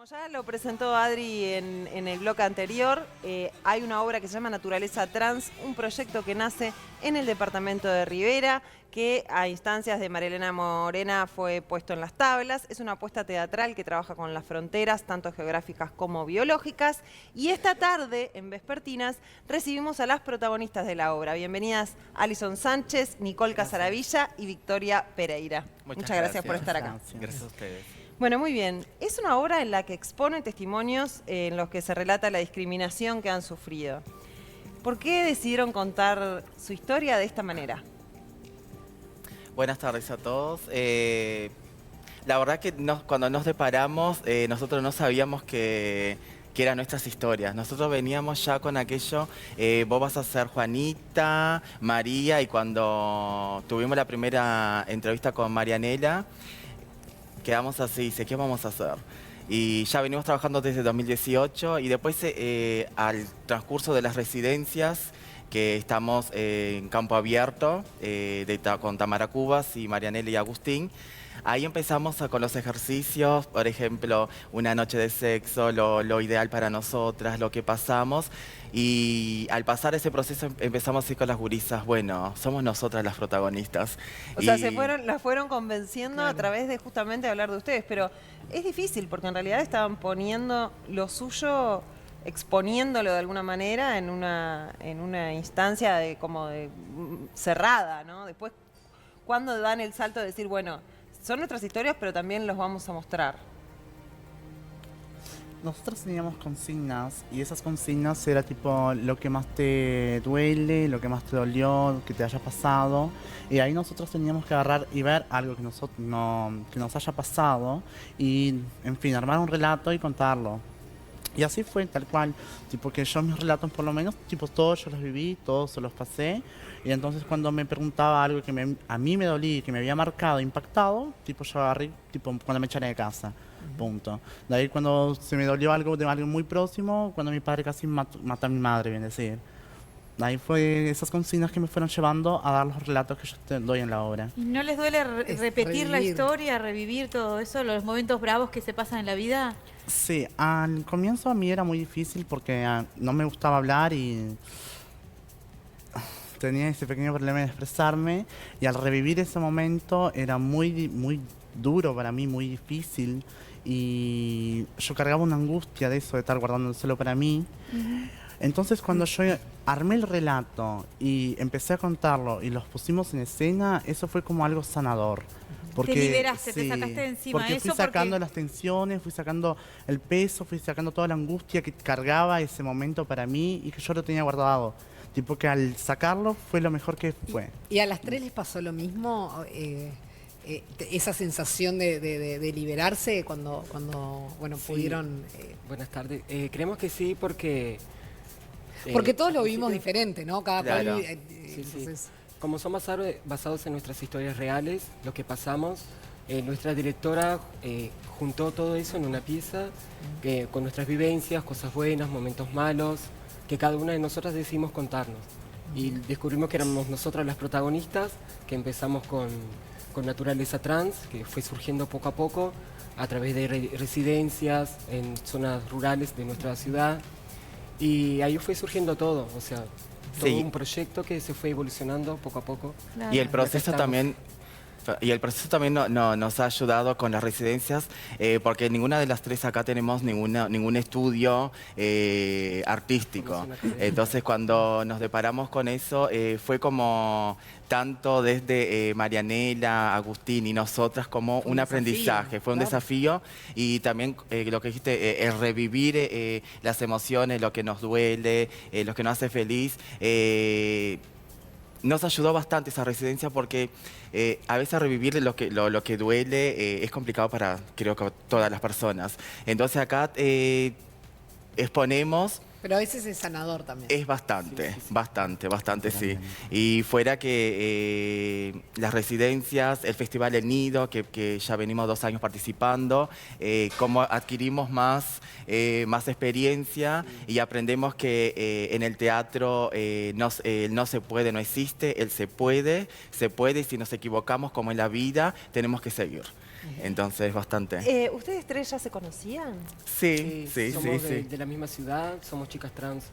Como ya lo presentó Adri en el bloque anterior, hay una obra que se llama Naturaleza Trans, un proyecto que nace en el departamento de Rivera, que a instancias de Marilena Morena fue puesto en las tablas. Es una apuesta teatral que trabaja con las fronteras, tanto geográficas como biológicas. Y esta tarde, en Vespertinas, recibimos a las protagonistas de la obra. Bienvenidas Alison Sánchez, Nicole Casaravilla y Victoria Pereira. Muchas gracias por estar acá. Gracias a ustedes. Bueno, muy bien. Es una obra en la que expone testimonios en los que se relata la discriminación que han sufrido. ¿Por qué decidieron contar su historia de esta manera? Buenas tardes a todos. La verdad que cuando nos deparamos, nosotros no sabíamos que eran nuestras historias. Nosotros veníamos ya con aquello, vos vas a ser Juanita, María, y cuando tuvimos la primera entrevista con Marianela, quedamos así, dice, ¿qué vamos a hacer? Y ya venimos trabajando desde 2018 y después al transcurso de las residencias que estamos en campo abierto con Tamara Cubas y Marianela y Agustín, ahí empezamos con los ejercicios, por ejemplo, una noche de sexo, lo ideal para nosotras, lo que pasamos. Y al pasar ese proceso empezamos así con las gurisas, bueno, somos nosotras las protagonistas. O sea, las fueron convenciendo a través de justamente hablar de ustedes, pero es difícil porque en realidad estaban poniendo lo suyo, exponiéndolo de alguna manera en una instancia cerrada, ¿no? Después, ¿cuándo dan el salto de decir, bueno, son nuestras historias, pero también los vamos a mostrar? Nosotros teníamos consignas y esas consignas era tipo lo que más te duele, lo que más te dolió, que te haya pasado. Y ahí nosotros teníamos que agarrar y ver algo que nos haya pasado y, en fin, armar un relato y contarlo. Y así fue, tal cual, tipo que yo mis relatos por lo menos, tipo todos yo los viví, todos se los pasé. Y entonces cuando me preguntaba algo que a mí me dolía y que me había marcado, impactado, tipo yo agarré, tipo cuando me echaron de casa. Punto. De ahí cuando se me dolió algo de algo muy próximo, cuando mi padre casi mató a mi madre, bien decir. De ahí fue esas consignas que me fueron llevando a dar los relatos que yo te doy en la obra. ¿Y no les duele repetir la historia, revivir todo eso, los momentos bravos que se pasan en la vida? Sí, al comienzo a mí era muy difícil porque no me gustaba hablar y tenía ese pequeño problema de expresarme, y al revivir ese momento era muy duro para mí, muy difícil, y yo cargaba una angustia de eso, de estar guardándoselo para mí. Entonces cuando yo armé el relato y empecé a contarlo y los pusimos en escena, eso fue como algo sanador. Porque, te liberaste, sí, te sacaste de encima porque eso. Fui sacando las tensiones, fui sacando el peso, fui sacando toda la angustia que cargaba ese momento para mí y que yo lo tenía guardado. Tipo que al sacarlo fue lo mejor que fue. ¿Y a las tres les pasó lo mismo? Esa sensación de liberarse cuando bueno, Sí. pudieron... Buenas tardes. Creemos que sí porque... porque todos lo al vimos principio- diferente, ¿no? Cada Claro. cual... Sí, sí. entonces, Como son basados en nuestras historias reales, lo que pasamos, nuestra directora juntó todo eso en una pieza con nuestras vivencias, cosas buenas, momentos malos, que cada una de nosotras decidimos contarnos. Y descubrimos que éramos nosotras las protagonistas, que empezamos con Naturaleza Trans, que fue surgiendo poco a poco a través de residencias en zonas rurales de nuestra ciudad. Y ahí fue surgiendo todo, o sea, todo Sí. un proyecto que se fue evolucionando poco a poco. Y el proceso estamos. también... Y el proceso también nos ha ayudado con las residencias, porque ninguna de las tres acá tenemos ningún estudio artístico. Formación académica. Entonces cuando nos deparamos con eso, fue como tanto desde Marianela, Agustín y nosotras como Fue un un desafío, aprendizaje, fue un claro. desafío, y también lo que dijiste, el revivir las emociones, lo que nos duele, lo que nos hace feliz. Nos ayudó bastante esa residencia porque a veces revivir lo que duele es complicado para, creo que, todas las personas. Entonces acá exponemos. pero a veces es sanador también. Es bastante, Sí, sí, sí. bastante, sí. Y fuera que las residencias, el Festival El Nido, que ya venimos 2 años participando, como adquirimos más experiencia y aprendemos que en el teatro el no se puede, no existe, el se puede, y si nos equivocamos como en la vida, tenemos que seguir. Entonces, bastante. ¿Ustedes tres ya se conocían? Sí, sí, somos sí, de, sí. de la misma ciudad, somos chicas trans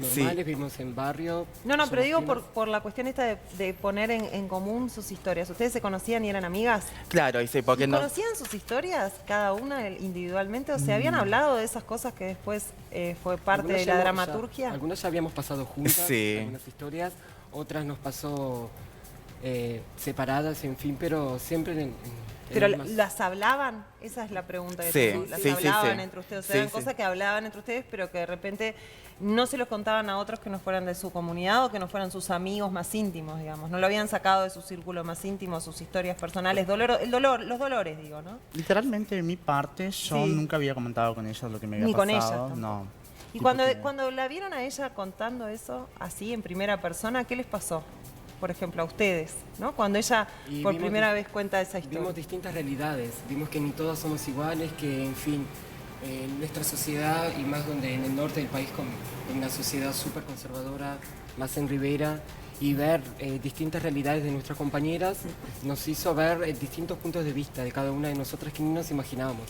Sí. normales, vivimos en barrio. No, pero somos digo primas. por la cuestión esta de poner en común sus historias. ¿Ustedes se conocían y eran amigas? Claro, y sí, porque ¿Y no... conocían sus historias cada una individualmente? ¿O se habían hablado de esas cosas que después fue parte Algunas de ya la hemos- dramaturgia? algunas ya habíamos pasado juntas, Sí. algunas historias, otras nos pasó separadas, en fin, pero siempre en ¿Pero las mismas- las hablaban? Esa es la pregunta que Sí, tengo. ¿Las sí, sí, hablaban sí. entre ustedes? O sea, Sí, eran sí. cosas que hablaban entre ustedes, pero que de repente no se los contaban a otros que no fueran de su comunidad o que no fueran sus amigos más íntimos, digamos. No lo habían sacado de su círculo más íntimo, sus historias personales. Los dolores, digo, ¿no? Literalmente de mi parte, yo Sí. nunca había comentado con ella lo que me había Ni con pasado. ella tampoco. No. Y Tipo cuando, que- cuando la vieron a ella contando eso, así, en primera persona, ¿qué les pasó? Por ejemplo, a ustedes, ¿no? Cuando ella Y por vimos primera dis- vez cuenta esa historia. Vimos distintas realidades, vimos que ni todas somos iguales, que en fin, en nuestra sociedad y más donde en el norte del país con una sociedad súper conservadora, más en Rivera, y ver distintas realidades de nuestras compañeras nos hizo ver distintos puntos de vista de cada una de nosotras que ni nos imaginábamos.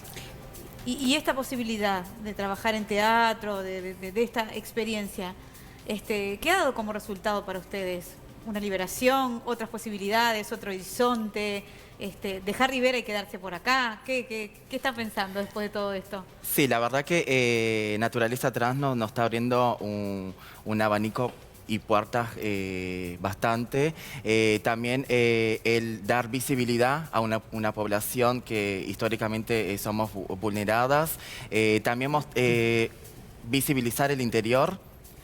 Y esta posibilidad de trabajar en teatro, de esta experiencia, ¿qué ha dado como resultado para ustedes? ¿Una liberación, otras posibilidades, otro horizonte? ¿Dejar Rivera y quedarse por acá? ¿Qué están pensando después de todo esto? Sí, la verdad que Naturaleza Trans nos está abriendo un abanico y puertas bastante. También el dar visibilidad a una población que históricamente somos vulneradas. También visibilizar el interior.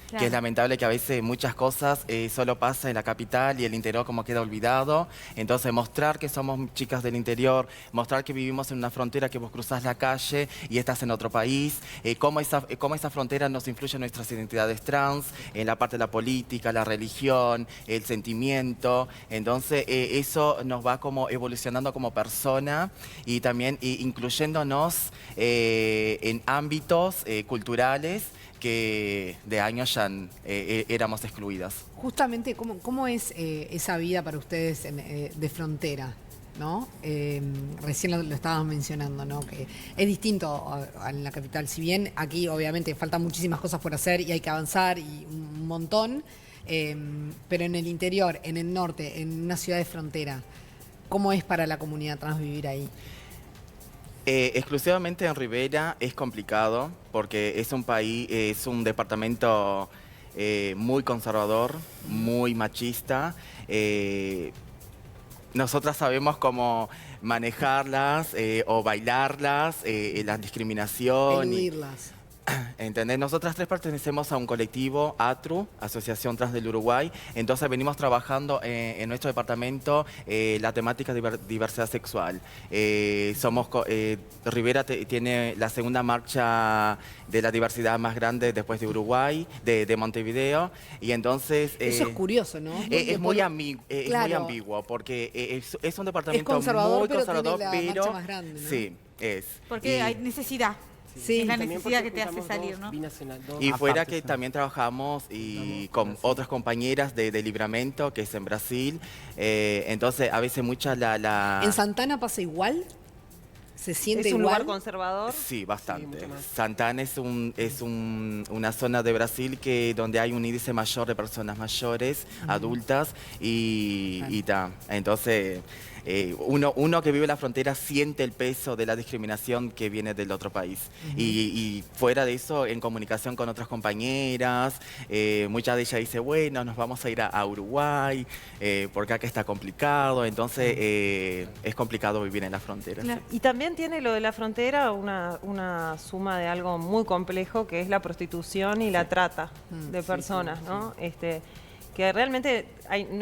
Que Claro. es lamentable que a veces muchas cosas solo pasa en la capital y el interior como queda olvidado. Entonces mostrar que somos chicas del interior, mostrar que vivimos en una frontera que vos cruzás la calle y estás en otro país, cómo esa frontera nos influye en nuestras identidades trans, en la parte de la política, la religión, el sentimiento. Entonces eso nos va como evolucionando como persona y también incluyéndonos en ámbitos culturales que de años ya éramos excluidas. Justamente, ¿cómo es esa vida para ustedes de frontera? ¿No? Recién lo estábamos mencionando, ¿no? Que es distinto a la capital. Si bien aquí obviamente faltan muchísimas cosas por hacer y hay que avanzar y un montón, pero en el interior, en el norte, en una ciudad de frontera, ¿cómo es para la comunidad trans vivir ahí? Exclusivamente en Rivera es complicado porque es un departamento muy conservador, muy machista. Nosotras sabemos cómo manejarlas o bailarlas, la discriminación. Eludirlas. ¿Entendés? Nosotras tres pertenecemos a un colectivo, ATRU, Asociación Trans del Uruguay. Entonces venimos trabajando en nuestro departamento la temática de diversidad sexual. Rivera tiene la segunda marcha de la diversidad más grande después de Uruguay, de Montevideo. Y entonces... Eso es curioso, ¿no? Es muy Porque- muy Claro. ambiguo porque es un departamento conservador, muy pero conservador, tiene la marcha pero... más grande, ¿no? Sí, es. Porque Y- hay necesidad. Sí. Es la También necesidad porque que te hace juntamos salir, dos ¿no? binacional- dos- Y fuera Aparte, que sí. también trabajamos y con otras compañeras de Livramento, que es en Brasil. Entonces, a veces mucha ¿En Santana pasa igual? ¿Se siente ¿Es un igual? lugar conservador? Sí, bastante. Sí, mucho más. Santana es una zona de Brasil donde hay un índice mayor de personas mayores, adultas, y ta. Entonces, uno que vive en la frontera siente el peso de la discriminación que viene del otro país. Y fuera de eso, en comunicación con otras compañeras, muchas de ellas dicen, bueno, nos vamos a ir a Uruguay, porque acá está complicado. Entonces, es complicado vivir en la frontera. Claro. sí. Y también tiene lo de la frontera una suma de algo muy complejo que es la prostitución y la trata de personas, ¿no? Que realmente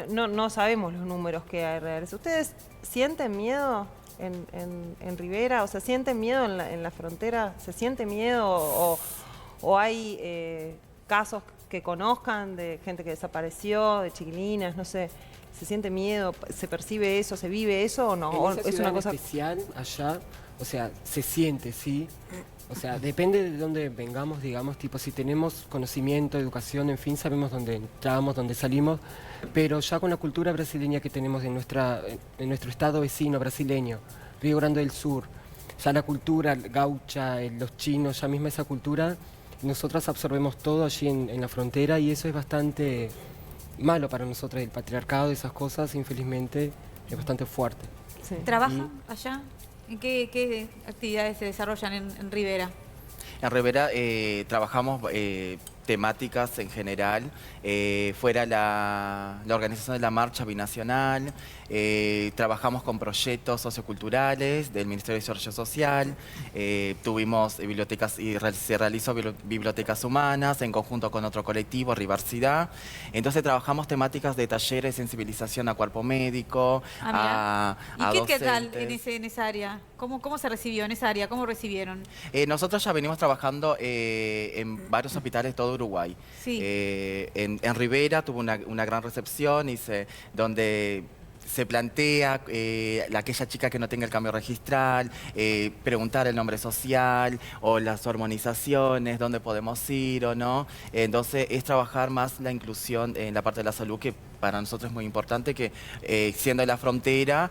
no sabemos los números que hay reales. ¿Ustedes sienten miedo en Rivera? O sea, ¿sienten miedo en la frontera? ¿Se siente miedo o hay casos que conozcan de gente que desapareció, de chiquilinas, no sé? ¿Se siente miedo? ¿Se percibe eso? ¿Se vive eso o no? En ¿O esa es ciudad una en cosa... especial, allá, o sea, se siente, ¿sí? O sea, depende de dónde vengamos, digamos, tipo, si tenemos conocimiento, educación, en fin, sabemos dónde entramos, dónde salimos, pero ya con la cultura brasileña que tenemos en nuestro estado vecino brasileño, Río Grande del Sur. Ya la cultura gaucha, los chinos, ya misma esa cultura, nosotras absorbemos todo allí en la frontera y eso es bastante malo para nosotros. El patriarcado, esas cosas, infelizmente, es bastante fuerte. Sí. ¿Trabajan allá? ¿En qué actividades se desarrollan en Rivera? En Rivera trabajamos temáticas en general, fuera la organización de la marcha binacional, trabajamos con proyectos socioculturales del Ministerio de Desarrollo Social, tuvimos bibliotecas y se realizó bibliotecas humanas en conjunto con otro colectivo, Rivarcidad. Entonces trabajamos temáticas de talleres, sensibilización a cuerpo médico, a ¿Y qué tal docentes. en esa área? ¿Cómo se recibió en esa área? ¿Cómo recibieron? Nosotros ya venimos trabajando en varios hospitales de todo Uruguay. Sí. En Rivera tuvo una gran recepción donde se plantea aquella chica que no tenga el cambio registral, preguntar el nombre social o las hormonizaciones, dónde podemos ir o no. Entonces es trabajar más la inclusión en la parte de la salud, que para nosotros es muy importante, que siendo la frontera,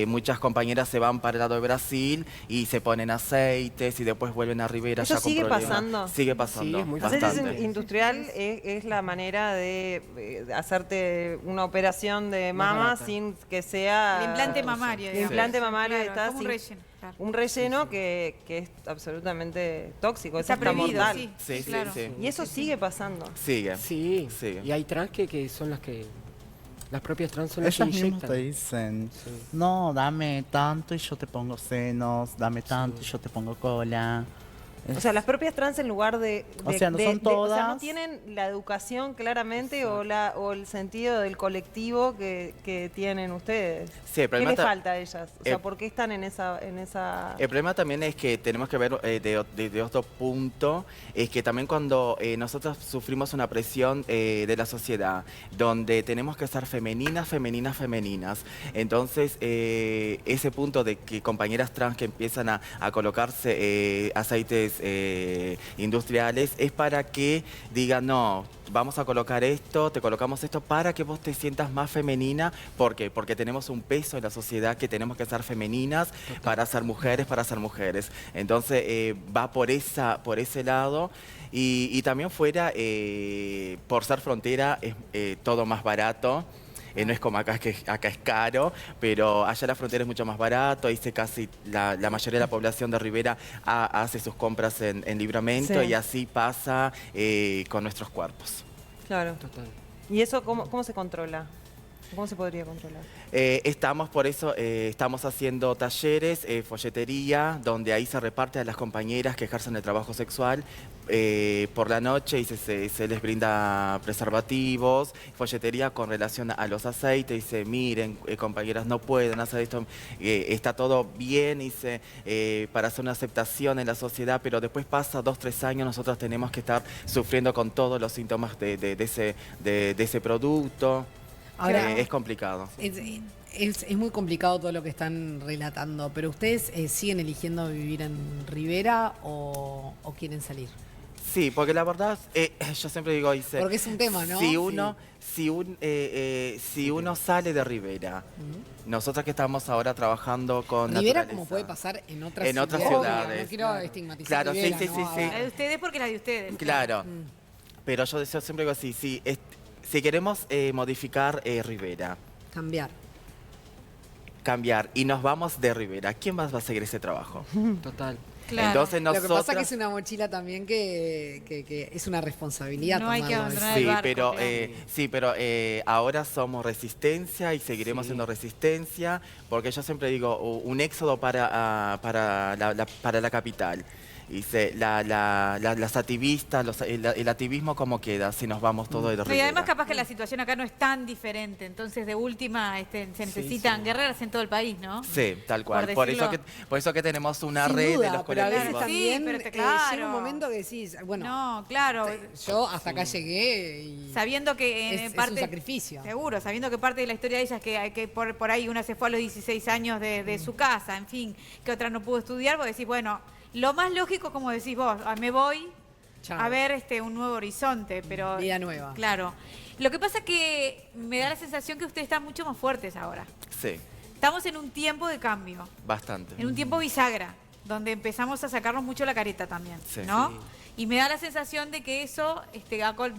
muchas compañeras se van para el lado de Brasil y se ponen aceites y después vuelven a Rivera. ¿Eso ya con sigue problemas. pasando? Sigue pasando, Sí, es muy bastante. Aceites industrial es la manera de hacerte una operación de Más mama barata. sin que sea... El implante mamario, El digamos. implante mamario Claro, está como un sin- relleno. Claro. Un relleno que es absolutamente tóxico, Está hasta prohibido, mortal. sí. Sí, sí, claro. sí. Y eso sigue pasando. Sigue. Sí, Sí. y hay trans que son las que... Las propias trans son las que Ellas mismas inyectan. te dicen, Sí. no, dame tanto y yo te pongo senos, dame tanto y yo te pongo cola. O sea, las propias trans en lugar O sea, no son o sea, no todas. tienen la educación claramente o el sentido del colectivo que tienen ustedes. Sí, el ¿Qué problema les ta- falta a ellas? O sea, eh, ¿por qué están en esa... El problema también es que tenemos que ver de otro punto, es que también cuando nosotros sufrimos una presión de la sociedad, donde tenemos que ser femeninas, femeninas, femeninas, entonces ese punto de que compañeras trans que empiezan a colocarse aceites industriales es para que digan, no, vamos a colocar esto, te colocamos esto para que vos te sientas más femenina. ¿Por qué? Porque tenemos un peso en la sociedad que tenemos que ser femeninas para ser mujeres, para ser mujeres. Entonces va por ese lado. Y también fuera, por ser frontera, es todo más barato. No es como acá, que acá es caro, pero allá la frontera es mucho más barato. Ahí casi la mayoría de la población de Rivera hace sus compras en Libramento, Sí. y así pasa con nuestros cuerpos. Claro. Total. ¿Y eso cómo se controla? ¿Cómo se podría controlar? Por eso estamos haciendo talleres, folletería, donde ahí se reparte a las compañeras que ejercen el trabajo sexual por la noche y se les brinda preservativos, folletería con relación a los aceites. Dice, miren, compañeras, no pueden hacer esto, está todo bien, dice, para hacer una aceptación en la sociedad, pero después pasa 2, 3 años, nosotros tenemos que estar sufriendo con todos los síntomas de ese producto. Ahora, Es complicado. es muy complicado todo lo que están relatando, pero ¿ustedes siguen eligiendo vivir en Rivera o quieren salir? Sí, porque la verdad, yo siempre digo, dice, Porque es un tema, ¿no? si uno sale de Rivera, nosotros que estamos ahora trabajando con Rivera, naturaleza, como puede pasar en otras En otras ciudades. ciudades. No quiero estigmatizar Claro, sí, Rivera, sí, ¿no? sí, A sí. ver. La de ustedes porque la de ustedes. Claro, pero yo siempre digo así, si queremos modificar Rivera, cambiar y nos vamos de Rivera, ¿quién más va a seguir ese trabajo? Total. Claro. Entonces Lo que pasa es que nosotras- es una mochila también que es una responsabilidad. No hay que tomarlo. abandonar el barco, pero ahora somos resistencia y seguiremos Sí. siendo resistencia, porque yo siempre digo, un éxodo para la capital. Dice, las activistas, el activismo, ¿cómo queda si nos vamos todos de No, y Rivera? además capaz que la situación acá no es tan diferente, entonces de última se necesitan guerreras en todo el país, ¿no? Sí, tal cual. Por Por decirlo. eso que tenemos una Sin red duda, de los pero a veces colectivos. Sí, también pero claro. llega un momento que decís, bueno, No, claro. yo hasta acá llegué y Sabiendo que es parte... un sacrificio. Seguro, sabiendo que parte de la historia de ella es que por ahí una se fue a los 16 años de su casa, en fin, que otra no pudo estudiar, vos decís, bueno, lo más lógico, como decís vos, me voy Chao. a ver un nuevo horizonte, pero... Vida nueva. Claro. Lo que pasa es que me da la sensación que ustedes están mucho más fuertes ahora. Sí. Estamos en un tiempo de cambio, Bastante. en un tiempo bisagra, donde empezamos a sacarnos mucho la careta también, Sí. ¿no? Sí. Y me da la sensación de que eso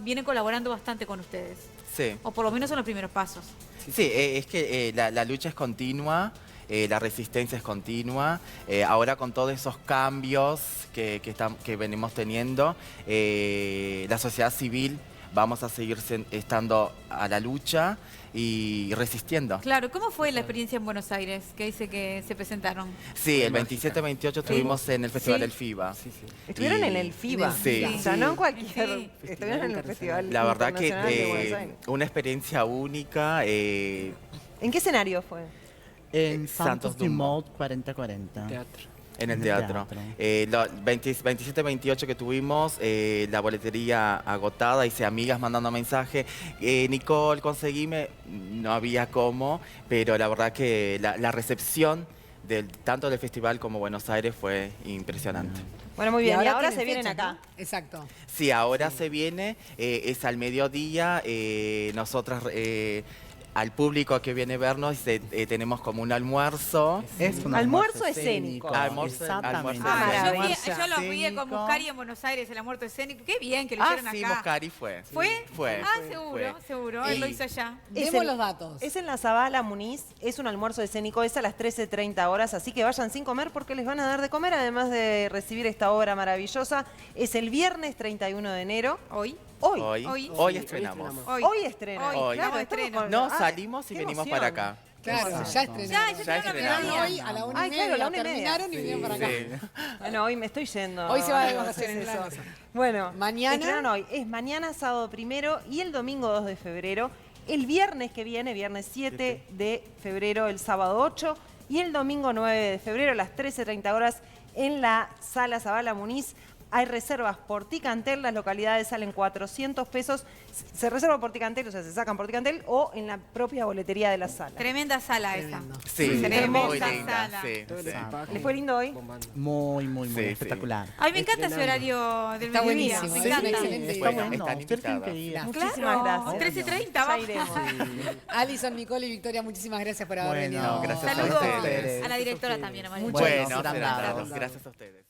viene colaborando bastante con ustedes, Sí. o por lo menos son los primeros pasos. Sí, es que la lucha es continua, la resistencia es continua. Ahora con todos esos cambios que venimos teniendo, la sociedad civil vamos a seguir estando a la lucha y resistiendo. Claro, ¿cómo fue la experiencia en Buenos Aires? Que dice que se presentaron. Sí, el 27-28 estuvimos en el Festival Sí. del FIBA. Sí, sí. Estuvieron Y- en el FIBA. Sí. O sea, no en cualquier... Sí. Estuvieron en el Festival La verdad que Internacional de Buenos Aires. una experiencia única. ¿En qué escenario fue? En Santos Santos Dumont. Dumont 4040. Teatro. En el En el teatro. teatro. 27-28 que tuvimos, la boletería agotada, hice amigas mandando mensaje. Nicole, conseguime. No había cómo, pero la verdad que la recepción tanto del festival como Buenos Aires fue impresionante. Bueno, muy bien. Y ahora tienen se vienen fecha, acá. ¿no? Exacto. Sí, ahora se viene, es al mediodía, nosotras al público que viene a vernos tenemos como un almuerzo. Es un Almuerzo escénico. Almuerzo- Exactamente. almuerzo Ah, escénico. yo lo fui con Escénico. Muscari en Buenos Aires, el amor escénico. Qué bien que lo Ah, hicieron sí, acá. Moscari fue. ¿Fue? Fue. Ah, seguro, seguro. Él lo Y- hizo allá. Es Demos en- los datos. Es en la Zabala Muniz, es un almuerzo escénico, es a las 13:30 horas, así que vayan sin comer porque les van a dar de comer, además de recibir esta obra maravillosa. Es el viernes 31 de enero. Hoy. Hoy. Hoy estrenamos. Hoy. Hoy estrena. Hoy, Claro, estamos estamos estreno. con- No, Ah, salimos y qué venimos emoción. para acá. Claro, Exacto. ya estrenaron. Ya Ya estrenaron estrenamos. Hoy a la 1:30 Ay, claro, la 1:30. terminaron y vinieron para acá. Bueno, hoy me estoy yendo. Hoy se va de a vacaciones, eso. claro. Bueno, Mañana. estrenan hoy. Es mañana, sábado 1 y el domingo 2 de febrero. El viernes que viene, viernes 7 de febrero, el sábado 8 y el domingo 9 de febrero a las 13:30 horas en la Sala Zabala Muniz. Hay reservas por Ticantel, las localidades salen 400 pesos. Se reserva por Ticantel, o sea, se sacan por Ticantel o en la propia boletería de la sala. Tremenda sala esa. Tremendo. Sí, Sí, hermosa muy linda. sala. Sí, Todo el sí. equipaje ¿Les fue lindo hoy? bombando. Muy Sí, sí. espectacular. Ay, me encanta ese Estrenando. horario del Está mediodía. buenísimo, Me es encanta. excelente. Está Bueno, bueno, están ustedes tienen que invitadas. ir. Muchísimas Claro, gracias. 13:30, Ya vamos. iremos. Alison, Nicole y Victoria, muchísimas gracias por haber Bueno, venido. gracias a Saludos ustedes. a la directora también, a María. Muchas Bueno, gracias. serán Serán dados. dados. Gracias a ustedes.